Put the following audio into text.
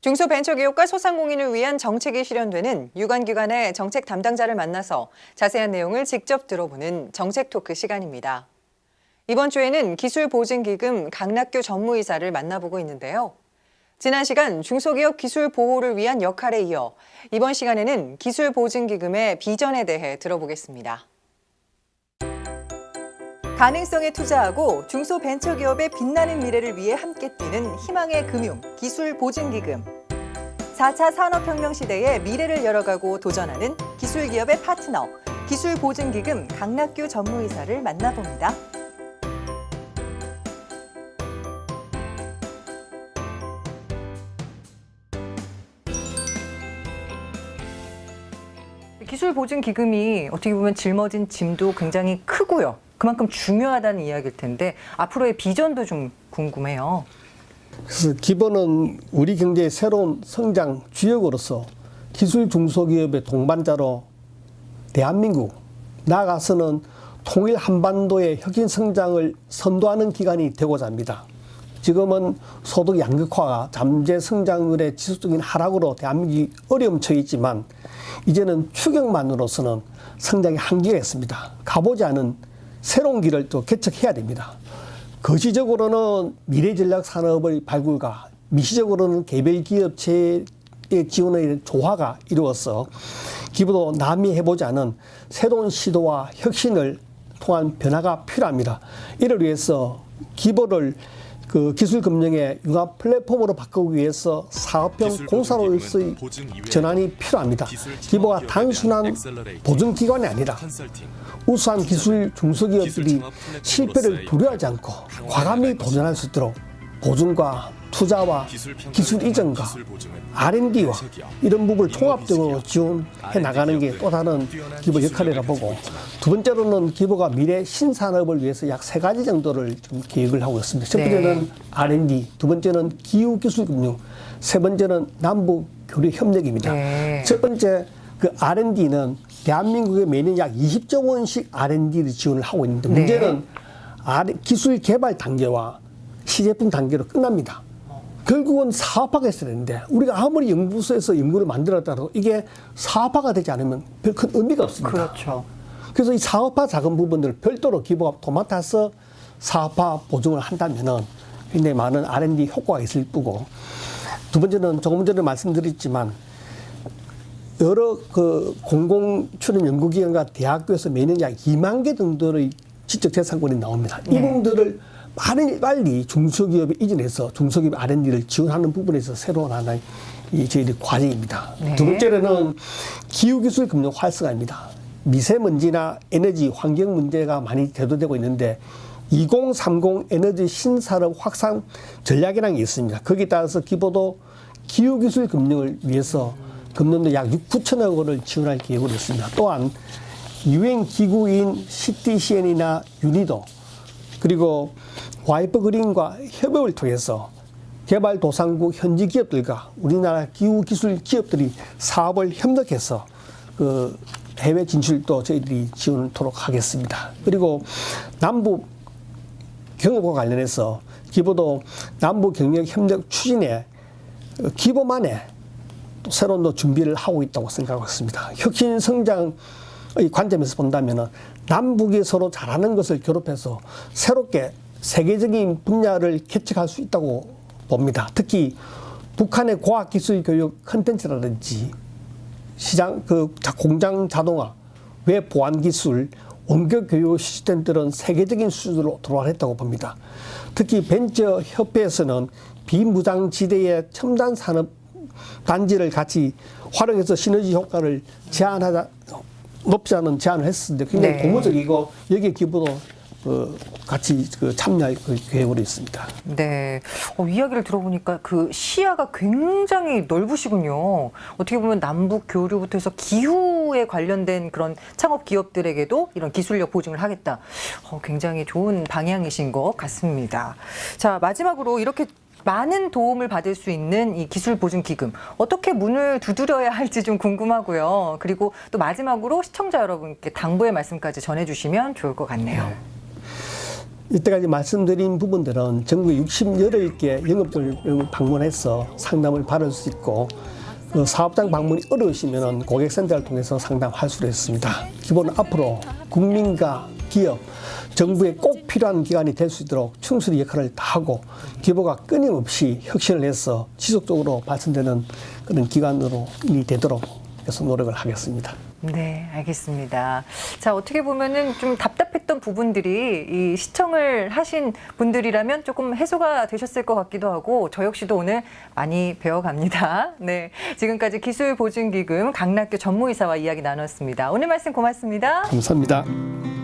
중소벤처기업과 소상공인을 위한 정책이 실현되는 유관기관의 정책 담당자를 만나서 자세한 내용을 직접 들어보는 정책 토크 시간입니다. 이번 주에는 기술보증기금 강락규 전무이사를 만나보고 있는데요. 지난 시간 중소기업 기술 보호를 위한 역할에 이어 이번 시간에는 기술보증기금의 비전에 대해 들어보겠습니다. 가능성에 투자하고 중소벤처기업의 빛나는 미래를 위해 함께 뛰는 희망의 금융, 기술보증기금. 4차 산업혁명 시대의 미래를 열어가고 도전하는 기술기업의 파트너, 기술보증기금 강락규 전무이사를 만나봅니다. 기술보증기금이 어떻게 보면 짊어진 짐도 굉장히 크고요. 그만큼 중요하다는 이야기일 텐데 앞으로의 비전도 좀 궁금해요. 그래서 기본은 우리 경제의 새로운 성장 주역으로서 기술 중소기업의 동반자로 대한민국, 나아가서는 통일 한반도의 혁신 성장을 선도하는 기관이 되고자 합니다. 지금은 소득 양극화가 잠재 성장률의 지속적인 하락으로 대한민국이 어려움 처해 있지만 이제는 추격만으로서는 성장의 한계가 있습니다. 가보지 않은 새로운 길을 또 개척해야 됩니다. 거시적으로는 미래전략산업의 발굴과 미시적으로는 개별 기업체의 지원의 조화가 이루어서 기부도 남이 해보지 않은 새로운 시도와 혁신을 통한 변화가 필요합니다. 이를 위해서 기부를 기술금융의 융합 플랫폼으로 바꾸기 위해서 사업형 공사로서의 전환이 필요합니다. 기부가 단순한 보증기관이 아니라 우수한 기술 중소기업들이 실패를 두려워하지 않고 과감히 도전할 수 있도록 보증과 투자와 기술 이전과 R&D와 이런 부분을 종합적으로 지원해 나가는 게 또 다른 기부 역할이라 보고, 두 번째로는 기부가 미래 신산업을 위해서 약 3가지 정도를 좀 계획을 하고 있습니다. 첫 번째는 R&D, 두 번째는 기후기술금융, 세 번째는 남북교류협력입니다. 첫 번째 그 R&D는 대한민국에 매년 약 20조 원씩 R&D를 지원을 하고 있는데 문제는 기술 개발 단계와 시제품 단계로 끝납니다. 결국은 사업화가 있어야 되는데 우리가 아무리 연구소에서 연구를 만들었다고 이게 사업화가 되지 않으면 별 큰 의미가 없습니다. 그렇죠. 그래서 이 사업화 작은 부분들을 별도로 기부가 도맡아서 사업화 보증을 한다면은 굉장히 많은 R&D 효과가 있을 뿐고, 두 번째는 조금 전에 말씀드렸지만 여러 공공 출연 연구기관과 대학교에서 매년 약 2만 개 정도의 지적재산권이 나옵니다. 이분들을 빨리 중소기업에 이전해서 중소기업 R&D를 지원하는 부분에서 새로운 하나의 저희들 과제입니다. 두 번째로는 기후기술 금융 활성화입니다. 미세먼지나 에너지 환경 문제가 많이 대두되고 있는데 2030 에너지 신산업 확산 전략이라는 게 있습니다. 거기에 따라서 기부도 기후기술 금융을 위해서 금년도 약 9천억 원을 지원할 계획으로 있습니다. 또한 유엔 CTCN이나 유니도 그리고 와이프 그린과 협업을 통해서 개발도상국 현지 기업들과 우리나라 기후기술 기업들이 사업을 협력해서 해외 진출도 저희들이 지원하도록 하겠습니다. 그리고 남북 경협과 관련해서 기부도 남북 경력 협력 추진에 기부만에 또 새로운 준비를 하고 있다고 생각하고 있습니다. 혁신 성장의 관점에서 본다면 남북이 서로 잘하는 것을 결합해서 새롭게 세계적인 분야를 개척할 수 있다고 봅니다. 특히 북한의 과학기술 교육 컨텐츠라든지 시장, 공장 자동화, 외 보안 기술, 원격 교육 시스템들은 세계적인 수준으로 도달했다고 봅니다. 특히 벤처 협회에서는 비무장지대의 첨단 산업 단지를 같이 활용해서 시너지 효과를 높이자는 제안을 했었는데 굉장히 고무적이고 여기에 기부도 같이 참여할 계획으로 있습니다. 네, 이야기를 들어보니까 시야가 굉장히 넓으시군요. 어떻게 보면 남북 교류부터 해서 기후에 관련된 그런 창업 기업들에게도 이런 기술력 보증을 하겠다. 굉장히 좋은 방향이신 것 같습니다. 자, 마지막으로 이렇게 많은 도움을 받을 수 있는 이 기술보증기금 어떻게 문을 두드려야 할지 좀 궁금하고요. 그리고 또 마지막으로 시청자 여러분께 당부의 말씀까지 전해주시면 좋을 것 같네요. 이때까지 말씀드린 부분들은 전국 68개 영업소를 방문해서 상담을 받을 수 있고 그 사업장 방문이 어려우시면 고객센터를 통해서 상담할 수 있습니다. 기본은 앞으로 국민과 기업, 정부에 꼭 필요한 기관이 될 수 있도록 충실히 역할을 다하고 기부가 끊임없이 혁신을 해서 지속적으로 발전되는 그런 기관으로 일이 되도록 해서 노력을 하겠습니다. 네, 알겠습니다. 자, 어떻게 보면은 좀 답답했던 부분들이 이 시청을 하신 분들이라면 조금 해소가 되셨을 것 같기도 하고 저 역시도 오늘 많이 배워갑니다. 네, 지금까지 기술보증기금 강락교 전무이사와 이야기 나눴습니다. 오늘 말씀 고맙습니다. 감사합니다.